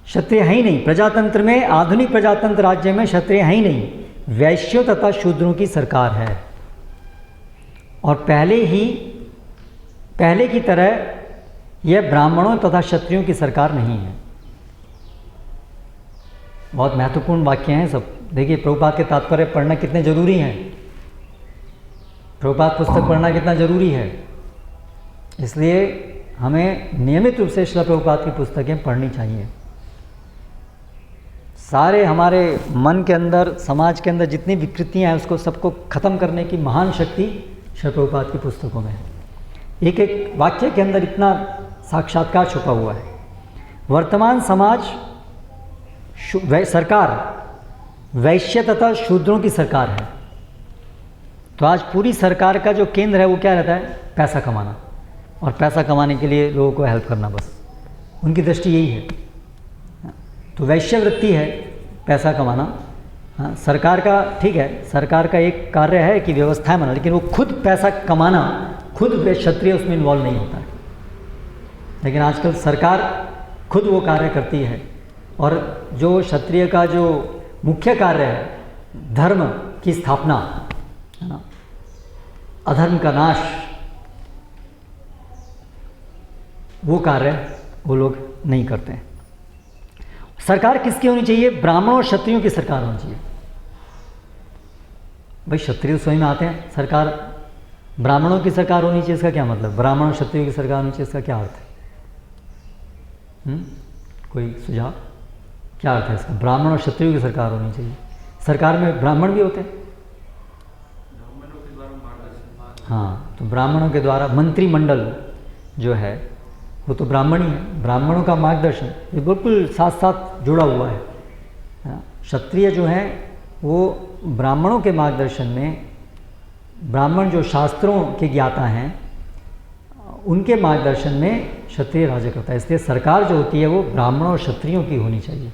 क्षत्रिय है ही नहीं प्रजातंत्र में, आधुनिक प्रजातंत्र राज्य में क्षत्रिय है ही नहीं। वैश्यों तथा शूद्रों की सरकार है, और पहले की तरह यह ब्राह्मणों तथा क्षत्रियों की सरकार नहीं है। बहुत महत्वपूर्ण वाक्य हैं सब। देखिए प्रभुपाद के तात्पर्य पढ़ना कितने जरूरी हैं, प्रभुपाद पुस्तक पढ़ना कितना जरूरी है। इसलिए हमें नियमित रूप से श्रील प्रभुपाद की पुस्तकें पढ़नी चाहिए। सारे हमारे मन के अंदर, समाज के अंदर जितनी विकृतियां हैं उसको सबको खत्म करने की महान शक्ति श्रील प्रभुपाद की पुस्तकों में है। एक एक वाक्य के अंदर इतना साक्षात्कार छुपा हुआ है। वर्तमान समाज सरकार वैश्य तथा शूद्रों की सरकार है। तो आज पूरी सरकार का जो केंद्र है वो क्या रहता है? पैसा कमाना, और पैसा कमाने के लिए लोगों को हेल्प करना, बस उनकी दृष्टि यही है। तो वैश्य वृत्ति है पैसा कमाना। हाँ, सरकार का ठीक है, सरकार का एक कार्य है कि व्यवस्थाएं बनाना, लेकिन वो खुद पैसा कमाना, खुद क्षत्रिय उसमें इन्वॉल्व नहीं होता है। लेकिन आजकल सरकार खुद वो कार्य करती है, और जो क्षत्रिय का जो मुख्य कार्य है धर्म की स्थापना, है ना, अधर्म का नाश, वो कार्य वो लोग नहीं करते हैं। सरकार किसकी होनी चाहिए? ब्राह्मणों और क्षत्रियों की सरकार होनी चाहिए। भाई क्षत्रिय स्वयं आते हैं, सरकार ब्राह्मणों की सरकार होनी चाहिए, इसका क्या मतलब? ब्राह्मण क्षत्रियों की सरकार होनी चाहिए, इसका क्या अर्थ है? कोई सुझाव? क्या अर्थ है इसका? ब्राह्मण और क्षत्रियों की सरकार होनी चाहिए। सरकार में ब्राह्मण भी होते हैं? हाँ, तो ब्राह्मणों के द्वारा मंत्रिमंडल जो है वो तो ब्राह्मण ही है। ब्राह्मणों का मार्गदर्शन ये बिल्कुल साथ साथ जुड़ा हुआ है। क्षत्रिय जो हैं वो ब्राह्मणों के मार्गदर्शन में, ब्राह्मण जो शास्त्रों के ज्ञाता हैं उनके मार्गदर्शन में क्षत्रिय राज्य करता है। इसलिए सरकार जो होती है वो ब्राह्मणों और क्षत्रियों की होनी चाहिए।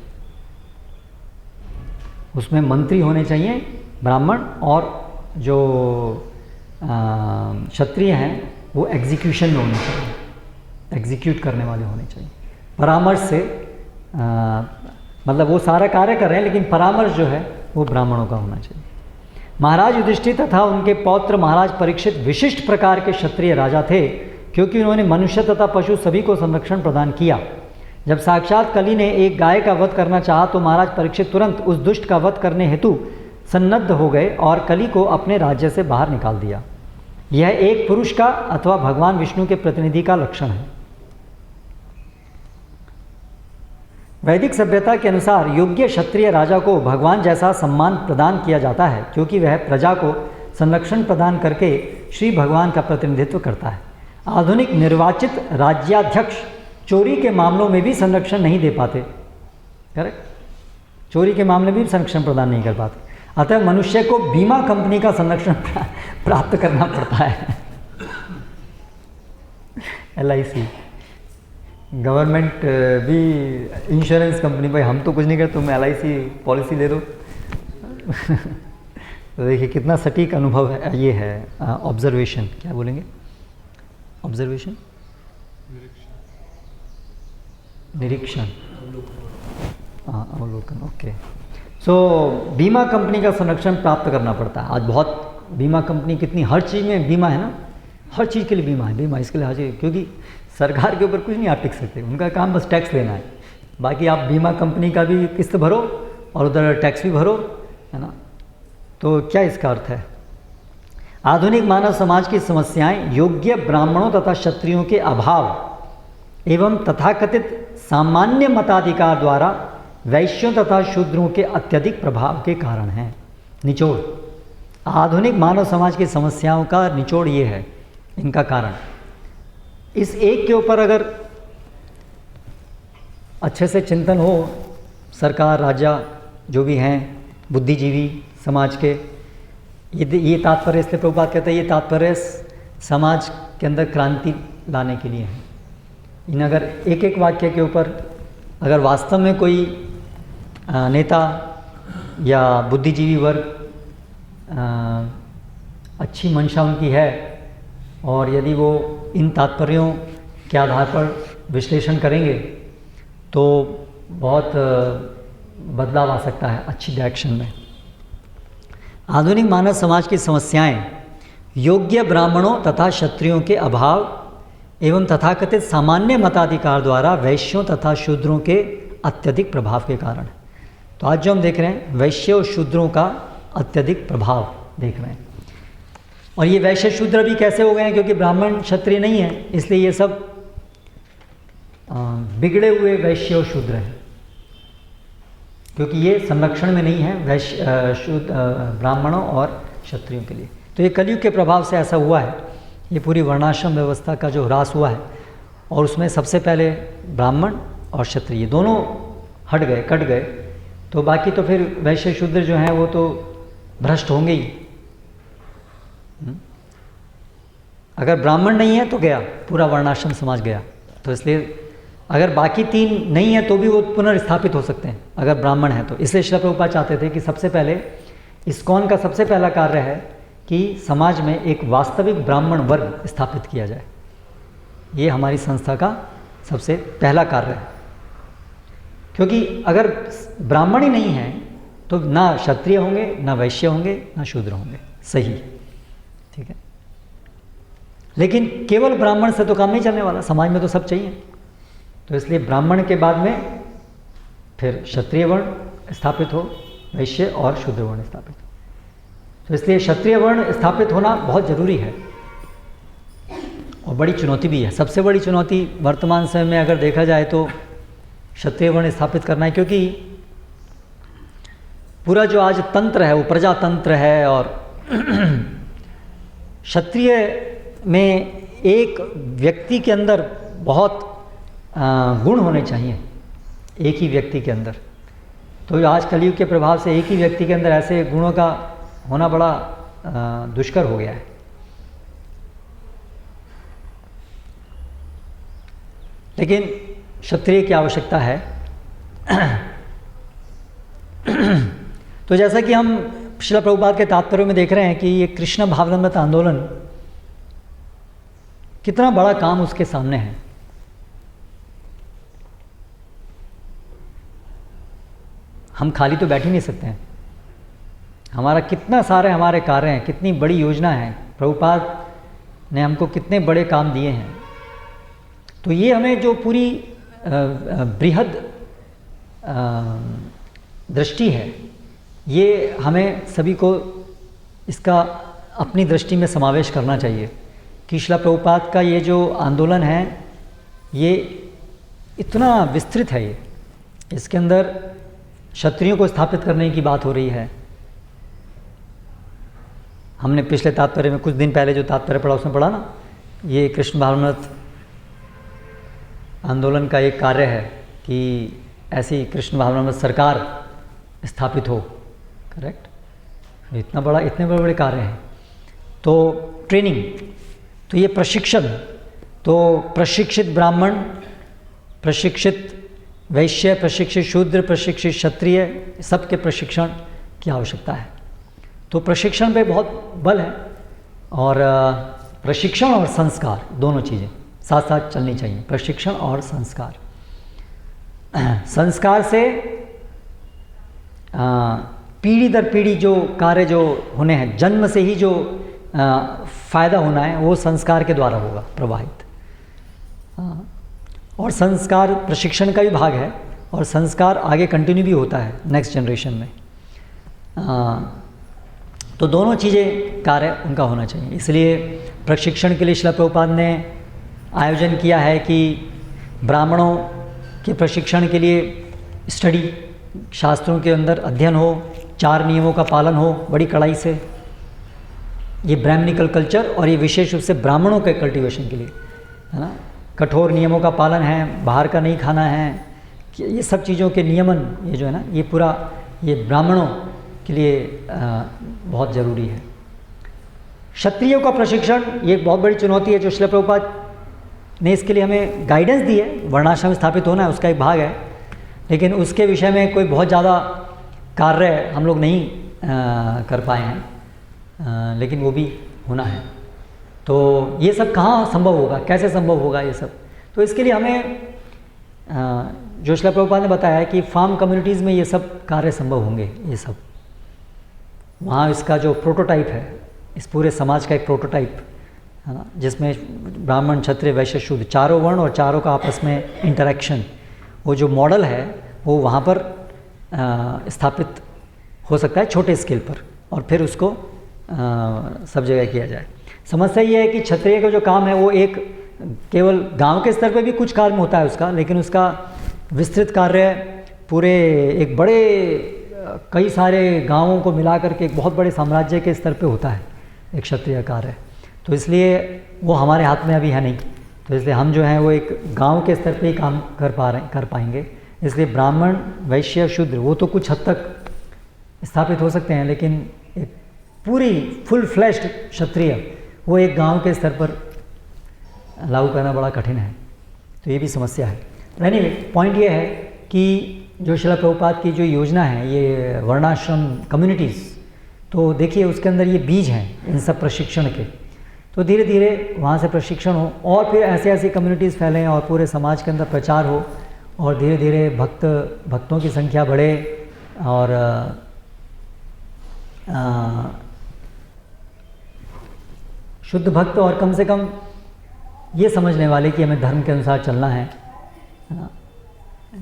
उसमें मंत्री होने चाहिए ब्राह्मण, और जो क्षत्रिय हैं वो एग्जीक्यूशन में होने चाहिए, एग्जीक्यूट करने वाले होने चाहिए। परामर्श से मतलब वो सारा कार्य कर रहे हैं लेकिन परामर्श जो है वो ब्राह्मणों का होना चाहिए। महाराज युधिष्ठिर तथा उनके पौत्र महाराज परीक्षित विशिष्ट प्रकार के क्षत्रिय राजा थे, क्योंकि उन्होंने मनुष्य तथा पशु सभी को संरक्षण प्रदान किया। जब साक्षात कली ने एक गाय का वध करना चाहा तो महाराज परीक्षित तुरंत उस दुष्ट का वध करने हेतु सन्नद्ध हो गए और कली को अपने राज्य से बाहर निकाल दिया। यह एक पुरुष का अथवा भगवान विष्णु के प्रतिनिधि का लक्षण है। वैदिक सभ्यता के अनुसार योग्य क्षत्रिय राजा को भगवान जैसा सम्मान प्रदान किया जाता है, क्योंकि वह प्रजा को संरक्षण प्रदान करके श्री भगवान का प्रतिनिधित्व करता है। आधुनिक निर्वाचित राज्याध्यक्ष चोरी के मामलों में भी संरक्षण नहीं दे पाते, करेक्ट? चोरी के मामले में भी संरक्षण प्रदान नहीं कर पाते। अतः मनुष्य को बीमा कंपनी का संरक्षण प्राप्त करना पड़ता है। LIC, गवर्नमेंट भी इंश्योरेंस कंपनी, भाई हम तो कुछ नहीं करते, तुम LIC पॉलिसी ले दो। तो देखिए कितना सटीक अनुभव है ये है। ऑब्जर्वेशन, क्या बोलेंगे? ऑब्जर्वेशन, निरीक्षण, हाँ, अवलोकन, ओके। सो बीमा कंपनी का संरक्षण प्राप्त करना पड़ता है। आज बहुत बीमा कंपनी, कितनी हर चीज़ में बीमा है ना, हर चीज़ के लिए बीमा है, बीमा इसके लिए हर चीज़, क्योंकि सरकार के ऊपर कुछ नहीं आप टिक सकते, उनका काम बस टैक्स लेना है। बाकी आप बीमा कंपनी का भी किस्त भरो और उधर टैक्स भी भरो, है ना। तो क्या इसका अर्थ है? आधुनिक मानव समाज की समस्याएं योग्य ब्राह्मणों तथा क्षत्रियों के अभाव एवं तथाकथित सामान्य मताधिकार द्वारा वैश्यों तथा शूद्रों के अत्यधिक प्रभाव के कारण हैं। निचोड़, आधुनिक मानव समाज की समस्याओं का निचोड़ ये है, इनका कारण। इस एक के ऊपर अगर अच्छे से चिंतन हो, सरकार, राजा जो भी हैं, बुद्धिजीवी समाज के, ये तात्पर्य, इसलिए प्रभुपाद कहते हैं ये तात्पर्य समाज के अंदर क्रांति लाने के लिए है। इन अगर एक एक वाक्य के ऊपर अगर वास्तव में कोई नेता या बुद्धिजीवी वर्ग अच्छी मंशा उनकी है और यदि वो इन तात्पर्यों के आधार पर विश्लेषण करेंगे तो बहुत बदलाव आ सकता है अच्छी डायरेक्शन में। आधुनिक मानव समाज की समस्याएं योग्य ब्राह्मणों तथा क्षत्रियों के अभाव एवं तथाकथित सामान्य मताधिकार द्वारा वैश्यों तथा शूद्रों के अत्यधिक प्रभाव के कारण। तो आज जो हम देख रहे हैं वैश्य और शूद्रों का अत्यधिक प्रभाव देख रहे हैं। और ये वैश्य शूद्र भी कैसे हो गए हैं? क्योंकि ब्राह्मण क्षत्रिय नहीं है, इसलिए ये सब बिगड़े हुए वैश्य और शूद्र हैं, क्योंकि ये संरक्षण में नहीं है वैश्य शूद्र ब्राह्मणों और क्षत्रियों के लिए। तो ये कलयुग के प्रभाव से ऐसा हुआ है, ये पूरी वर्णाश्रम व्यवस्था का जो ह्रास हुआ है, और उसमें सबसे पहले ब्राह्मण और क्षत्रिय दोनों हट गए, कट गए, तो बाकी तो फिर वैश्य शूद्र जो हैं वो तो भ्रष्ट होंगे ही। अगर ब्राह्मण नहीं है तो गया, पूरा वर्णाश्रम समाज गया। तो इसलिए अगर बाकी तीन नहीं है तो भी वो पुनर्स्थापित हो सकते हैं अगर ब्राह्मण है तो। इसलिए श्रील प्रभुपाद चाहते थे कि सबसे पहले इस्कॉन का सबसे पहला कार्य है कि समाज में एक वास्तविक ब्राह्मण वर्ग स्थापित किया जाए। ये हमारी संस्था का सबसे पहला कार्य है, क्योंकि अगर ब्राह्मण ही नहीं है तो ना क्षत्रिय होंगे, ना वैश्य होंगे, ना शूद्र होंगे। सही, ठीक है। लेकिन केवल ब्राह्मण से तो काम नहीं चलने वाला, समाज में तो सब चाहिए। तो इसलिए ब्राह्मण के बाद में फिर क्षत्रिय वर्ण स्थापित हो, वैश्य और शूद्र वर्ण स्थापित हो। तो इसलिए क्षत्रिय वर्ण स्थापित होना बहुत जरूरी है और बड़ी चुनौती भी है। सबसे बड़ी चुनौती वर्तमान समय में अगर देखा जाए तो क्षत्रिय वर्ण स्थापित करना है, क्योंकि पूरा जो आज तंत्र है वो प्रजातंत्र है, और क्षत्रिय में एक व्यक्ति के अंदर बहुत गुण होने चाहिए, एक ही व्यक्ति के अंदर। तो आज कलयुग के प्रभाव से एक ही व्यक्ति के अंदर ऐसे गुणों का होना बड़ा दुष्कर हो गया है। लेकिन क्षत्रिय की आवश्यकता है। तो जैसा कि हम श्रील प्रभुपाद के तात्पर्य में देख रहे हैं कि ये कृष्ण भावनामृत आंदोलन कितना बड़ा काम उसके सामने है। हम खाली तो बैठ ही नहीं सकते हैं, हमारा कितना सारे हमारे कार्य हैं, कितनी बड़ी योजना है, प्रभुपाद ने हमको कितने बड़े काम दिए हैं। तो ये हमें जो पूरी बृहद दृष्टि है, ये हमें सभी को इसका अपनी दृष्टि में समावेश करना चाहिए कि श्रील प्रभुपाद का ये जो आंदोलन है ये इतना विस्तृत है। ये इसके अंदर क्षत्रियों को स्थापित करने की बात हो रही है। हमने पिछले तात्पर्य में कुछ दिन पहले जो तात्पर्य पढ़ा उसमें पढ़ा ना, ये कृष्ण भावनामृत आंदोलन का एक कार्य है कि ऐसी कृष्ण भावनामृत सरकार स्थापित हो। करेक्ट, इतने बड़े बड़े कार्य हैं। तो ट्रेनिंग, तो ये प्रशिक्षण, तो प्रशिक्षित ब्राह्मण, प्रशिक्षित वैश्य, प्रशिक्षित शूद्र, प्रशिक्षित क्षत्रिय, सबके प्रशिक्षण की आवश्यकता है। तो प्रशिक्षण पे बहुत बल है, और प्रशिक्षण और संस्कार दोनों चीज़ें साथ साथ चलनी चाहिए, प्रशिक्षण और संस्कार। संस्कार से पीढ़ी दर पीढ़ी जो कार्य जो होने हैं, जन्म से ही जो फ़ायदा होना है वो संस्कार के द्वारा होगा प्रवाहित। और संस्कार प्रशिक्षण का भी भाग है, और संस्कार आगे कंटिन्यू भी होता है नेक्स्ट जनरेशन में। तो दोनों चीज़ें कार्य उनका होना चाहिए। इसलिए प्रशिक्षण के लिए श्रील प्रभुपाद ने आयोजन किया है कि ब्राह्मणों के प्रशिक्षण के लिए स्टडी, शास्त्रों के अंदर अध्ययन हो, 4 नियमों का पालन हो बड़ी कड़ाई से। ये ब्राह्मणिकल कल्चर, और ये विशेष रूप से ब्राह्मणों के कल्टीवेशन के लिए है ना, कठोर नियमों का पालन है, बाहर का नहीं खाना है, ये सब चीज़ों के नियमन, ये जो है ना, ये पूरा ये ब्राह्मणों के लिए बहुत ज़रूरी है। क्षत्रियों का प्रशिक्षण ये एक बहुत बड़ी चुनौती है जो श्रील प्रभुपाद ने इसके लिए हमें गाइडेंस दी है। वर्णाश्रम स्थापित होना है उसका एक भाग है, लेकिन उसके विषय में कोई बहुत ज़्यादा कार्य हम लोग नहीं कर पाए हैं, लेकिन वो भी होना है। तो ये सब कहाँ संभव होगा, कैसे संभव होगा ये सब? तो इसके लिए हमें जो श्रील प्रभुपाद ने बताया है कि फार्म कम्युनिटीज़ में ये सब कार्य संभव होंगे। ये सब वहाँ इसका जो प्रोटोटाइप है, इस पूरे समाज का एक प्रोटोटाइप है ना, जिसमें ब्राह्मण, क्षत्रिय, वैश्य, शूद्र, चारों वर्ण और चारों का आपस में इंटरेक्शन, वो जो मॉडल है वो वहाँ पर स्थापित हो सकता है छोटे स्केल पर, और फिर उसको सब जगह किया जाए। समस्या ये है कि क्षत्रिय का जो काम है वो एक केवल गांव के स्तर पे भी कुछ कार्य होता है उसका, लेकिन उसका विस्तृत कार्य पूरे एक बड़े कई सारे गांवों को मिला करके एक बहुत बड़े साम्राज्य के स्तर पे होता है एक क्षत्रिय कार्य। तो इसलिए वो हमारे हाथ में अभी है नहीं, तो इसलिए हम जो हैं वो एक गांव के स्तर पे ही काम कर पाएंगे। इसलिए ब्राह्मण, वैश्य, शूद्र वो तो कुछ हद तक स्थापित हो सकते हैं, लेकिन एक पूरी फुल फ्लैश्ड क्षत्रिय वो एक गांव के स्तर पर लागू करना बड़ा कठिन है। तो ये भी समस्या है। एनीवे, पॉइंट ये है कि जो श्रील प्रभुपाद की जो योजना है ये वर्णाश्रम कम्युनिटीज़, तो देखिए उसके अंदर ये बीज हैं इन सब प्रशिक्षण के। तो धीरे धीरे वहाँ से प्रशिक्षण हो, और फिर ऐसी ऐसी kम्युनिटीज़ फैलें और पूरे समाज के अंदर प्रचार हो, और धीरे धीरे भक्तों की संख्या बढ़े, और शुद्ध भक्त, और कम से कम ये समझने वाले कि हमें धर्म के अनुसार चलना है ना,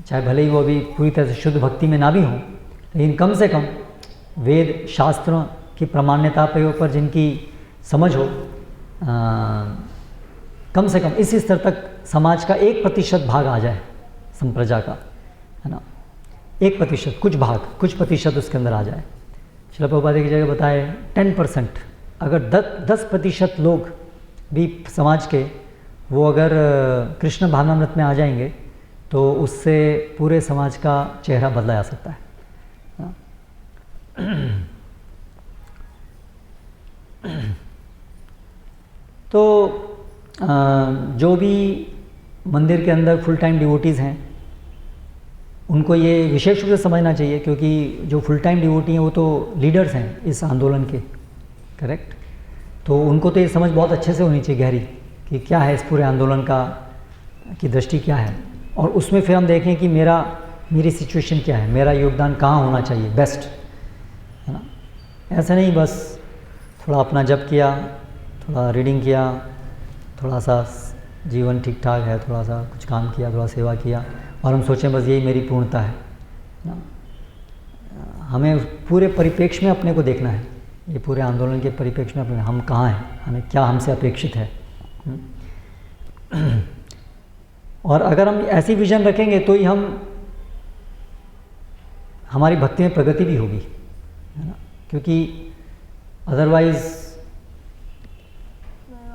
चाहे भले ही वो अभी पूरी तरह से शुद्ध भक्ति में ना भी हों, लेकिन कम से कम वेद शास्त्रों की प्रामाण्यता पे ऊपर जिनकी समझ हो, कम से कम इसी स्तर तक समाज का 1% भाग आ जाए संप्रजा का, है ना, 1%, कुछ भाग, कुछ प्रतिशत उसके अंदर आ जाए। श्रील प्रभुपाद की जगह बताए 10%, अगर 10% लोग भी समाज के वो अगर कृष्ण भावनामृत में आ जाएंगे तो उससे पूरे समाज का चेहरा बदला जा सकता है। तो जो भी मंदिर के अंदर फुल टाइम डिवोटीज़ हैं उनको ये विशेष रूप से समझना चाहिए, क्योंकि जो फुल टाइम डिवोटी हैं वो तो लीडर्स हैं इस आंदोलन के, करेक्ट। तो उनको तो ये समझ बहुत अच्छे से होनी चाहिए गहरी कि क्या है इस पूरे आंदोलन की दृष्टि क्या है, और उसमें फिर हम देखें कि मेरी सिचुएशन क्या है, मेरा योगदान कहाँ होना चाहिए बेस्ट, है ना। ऐसा नहीं बस थोड़ा अपना जप किया, थोड़ा रीडिंग किया, थोड़ा सा जीवन ठीक ठाक है, थोड़ा सा कुछ काम किया, थोड़ा सेवा किया, और हम सोचें बस यही मेरी पूर्णता है ना। हमें पूरे परिप्रेक्ष्य में अपने को देखना है, ये पूरे आंदोलन के परिप्रेक्ष्य में अपने हम कहाँ हैं, हमें क्या हमसे अपेक्षित है। और अगर हम ऐसी विजन रखेंगे तो ही हमारी भक्ति में प्रगति भी होगी, है ना। क्योंकि अदरवाइज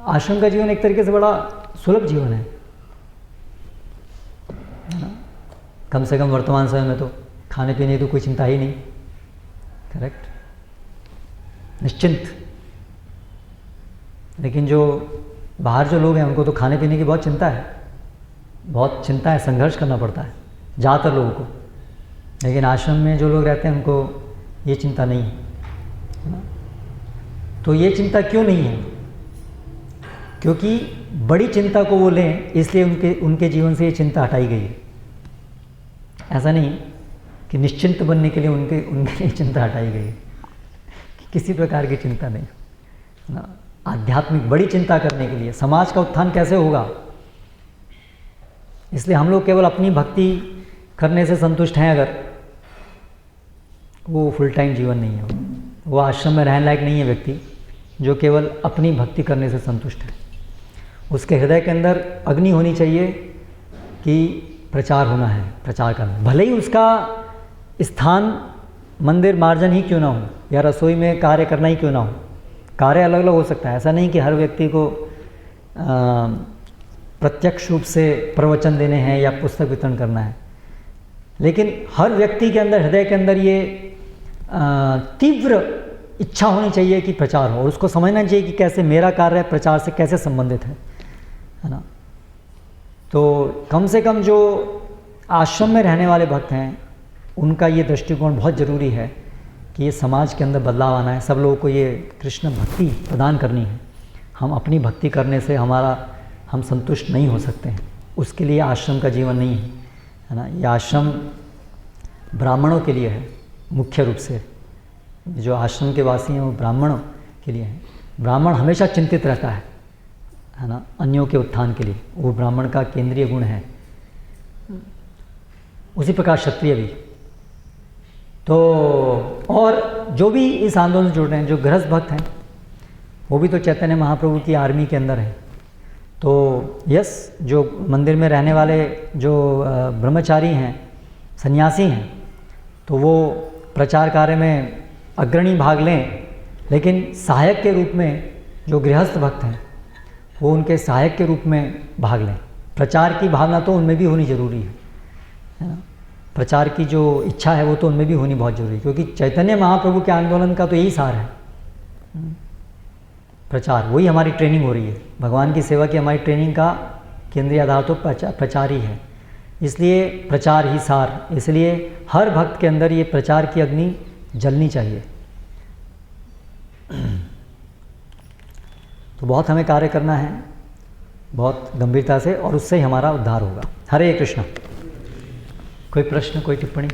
आश्रम का जीवन एक तरीके से बड़ा सुलभ जीवन है ना। कम से कम वर्तमान समय में तो खाने पीने की तो कोई चिंता ही नहीं, करेक्ट, निश्चिंत। लेकिन जो बाहर जो लोग हैं उनको तो खाने पीने की बहुत चिंता है, बहुत चिंता है, संघर्ष करना पड़ता है ज़्यादातर लोगों को। लेकिन आश्रम में जो लोग रहते हैं उनको ये चिंता नहीं है ना। तो ये चिंता क्यों नहीं है? क्योंकि बड़ी चिंता को वो लें, इसलिए उनके जीवन से ये चिंता हटाई गई है। ऐसा नहीं कि निश्चिंत बनने के लिए उनके लिए चिंता हटाई गई है, किसी प्रकार की चिंता नहीं ना। आध्यात्मिक बड़ी चिंता करने के लिए समाज का उत्थान कैसे होगा, इसलिए हम लोग केवल अपनी भक्ति करने से संतुष्ट हैं, अगर वो फुल टाइम जीवन नहीं है, वो आश्रम में रहने लायक नहीं है व्यक्ति जो केवल अपनी भक्ति करने से संतुष्ट है। उसके हृदय के अंदर अग्नि होनी चाहिए कि प्रचार होना है, प्रचार करना, भले ही उसका स्थान मंदिर मार्जन ही क्यों ना हो या रसोई में कार्य करना ही क्यों ना हो। कार्य अलग अलग हो सकता है, ऐसा नहीं कि हर व्यक्ति को प्रत्यक्ष रूप से प्रवचन देने हैं या पुस्तक वितरण करना है। लेकिन हर व्यक्ति के अंदर, हृदय के अंदर ये तीव्र इच्छा होनी चाहिए कि प्रचार हो, और उसको समझना चाहिए कि कैसे मेरा कार्य प्रचार से कैसे संबंधित है ना। तो कम से कम जो आश्रम में रहने वाले भक्त हैं उनका ये दृष्टिकोण बहुत ज़रूरी है कि ये समाज के अंदर बदलाव आना है, सब लोगों को ये कृष्ण भक्ति प्रदान करनी है। हम अपनी भक्ति करने से हम संतुष्ट नहीं हो सकते हैं, उसके लिए आश्रम का जीवन नहीं है ना। ये आश्रम ब्राह्मणों के लिए है मुख्य रूप से, जो आश्रम के वासी हैं वो ब्राह्मणों के लिए हैं। ब्राह्मण हमेशा चिंतित रहता है ना, अन्यों के उत्थान के लिए, वो ब्राह्मण का केंद्रीय गुण है। उसी प्रकार क्षत्रिय भी। तो और जो भी इस आंदोलन से जुड़ रहे हैं, जो गृहस्थ भक्त हैं, वो भी तो चैतन्य महाप्रभु की आर्मी के अंदर हैं। तो यस, जो मंदिर में रहने वाले जो ब्रह्मचारी हैं, सन्यासी हैं, तो वो प्रचार कार्य में अग्रणी भाग लें, लेकिन सहायक के रूप में जो गृहस्थ भक्त हैं वो उनके सहायक के रूप में भाग लें। प्रचार की भावना तो उनमें भी होनी ज़रूरी है ना। प्रचार की जो इच्छा है वो तो उनमें भी होनी बहुत ज़रूरी है, क्योंकि चैतन्य महाप्रभु के आंदोलन का तो यही सार है, प्रचार। वही हमारी ट्रेनिंग हो रही है, भगवान की सेवा की हमारी ट्रेनिंग का केंद्रीय आधार तो प्रचार ही है। इसलिए प्रचार ही सार, इसलिए हर भक्त के अंदर ये प्रचार की अग्नि जलनी चाहिए। तो बहुत हमें कार्य करना है, बहुत गंभीरता से, और उससे ही हमारा उद्धार होगा। हरे कृष्ण। कोई प्रश्न, कोई टिप्पणी?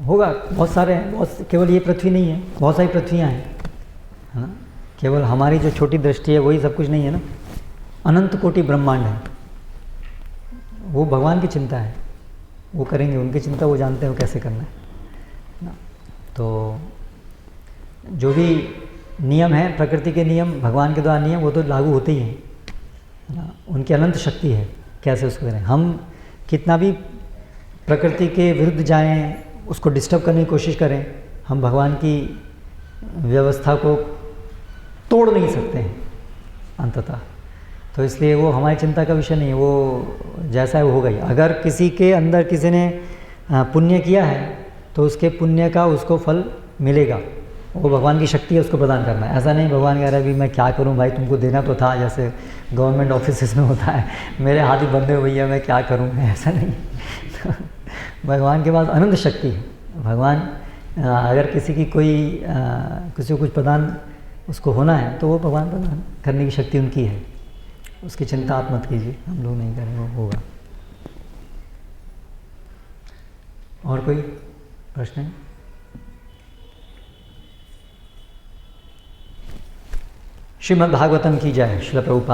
होगा, बहुत सारे हैं, बहुत, केवल ये पृथ्वी नहीं है, बहुत सारी पृथ्वियाँ हैं, है ना। केवल हमारी जो छोटी दृष्टि है वही सब कुछ नहीं है ना, अनंत कोटि ब्रह्मांड है। वो भगवान की चिंता है, वो करेंगे, उनकी चिंता वो जानते हैं वो कैसे करना है ना। तो जो भी नियम है, प्रकृति के नियम, भगवान के द्वारा नियम, वो तो लागू होते ही हैं ना। उनकी अनंत शक्ति है, कैसे उसको करें। हम कितना भी प्रकृति के विरुद्ध जाएं, उसको डिस्टर्ब करने की कोशिश करें, हम भगवान की व्यवस्था को तोड़ नहीं सकते हैं अंततः। तो इसलिए वो हमारी चिंता का विषय नहीं है, वो जैसा है वो होगा ही। अगर किसी के अंदर किसी ने पुण्य किया है तो उसके पुण्य का उसको फल मिलेगा, वो भगवान की शक्ति है उसको प्रदान करना है। ऐसा नहीं भगवान कह रहा है भी मैं क्या करूं भाई, तुमको देना तो था, जैसे गवर्नमेंट ऑफिस में होता है, मेरे हाथ ही बंधे हुए भैया मैं क्या करूं, ऐसा नहीं। भगवान के पास अनंत शक्ति है। भगवान अगर किसी की कोई किसी को कुछ प्रदान उसको होना है तो वो भगवान प्रदान करने की शक्ति उनकी है, उसकी चिंता आप मत कीजिए, हम लोग नहीं करेंगे, वो होगा। और कोई प्रश्न है? श्रीमद् भागवतम की जय। श्रील प्रभुपाद।